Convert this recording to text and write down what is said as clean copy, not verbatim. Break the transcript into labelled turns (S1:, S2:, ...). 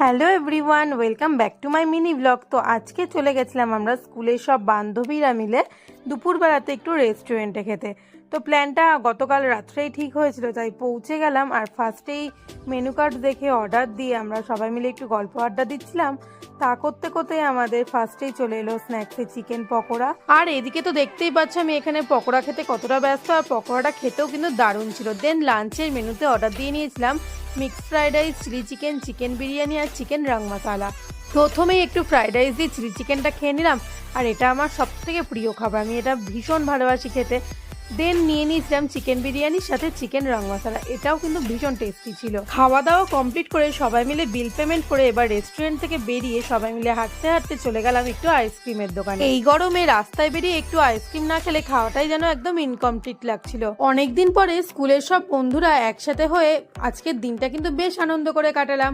S1: Hello everyone, welcome back to my mini blog. তো আজকে চলে গেছিলাম আমরা স্কুলের সব বান্ধবীরা মিলে দুপুরবেলাতে একটু রেস্টুরেন্টে খেতে। তো প্ল্যানটা গতকাল রাত্রেই ঠিক হয়েছিল, তাই পৌঁছে গেলাম। আর ফার্স্টেই মেনু কার্ড দেখে অর্ডার দিয়ে আমরা সবাই মিলে একটু গল্প আড্ডা দিচ্ছিলাম। তা করতে করতে আমাদের ফার্স্টেই চলে এলো স্ন্যাক্সে চিকেন পকোড়া। আর এদিকে তো দেখতেই পাচ্ছ আমি এখানে পকোড়া খেতে কতটা ব্যস্ত, আর পকোড়াটা খেতেও কিন্তু দারুণ ছিল। দেন লাঞ্চের মেনুতে অর্ডার দিয়ে নিয়েছিলাম mixed fried rice, chilli chicken, chicken biryani আর চিকেন রাং মশালা। প্রথমেই একটু ফ্রাইড রাইস দিয়ে চিলি চিকেনটা খেয়ে নিলাম, আর এটা আমার সব থেকে প্রিয় খাবার, আমি এটা ভীষণ ভালোবাসি খেতে। দেন নিয়ে নিয়েছিলাম চিকেন বিরিয়ানির সাথে চিকেন রাং মশালা, এটাও কিন্তু ভীষণ টেস্টি ছিল। খাওয়া দাওয়া কমপ্লিট করে সবাই মিলে বিল পেমেন্ট করে এবার রেস্টুরেন্ট থেকে বেরিয়ে সবাই মিলে হাঁটতে হাঁটতে চলে গেলাম একটু আইসক্রিমের দোকানে। এই গরমে রাস্তায় বেরিয়ে একটু আইসক্রিম না খেলে খাওয়াটাই যেন একদম ইনকমপ্লিট লাগছিল। অনেকদিন পরে স্কুলের সব বন্ধুরা একসাথে হয়ে আজকের দিনটা কিন্তু বেশ আনন্দ করে কাটালাম।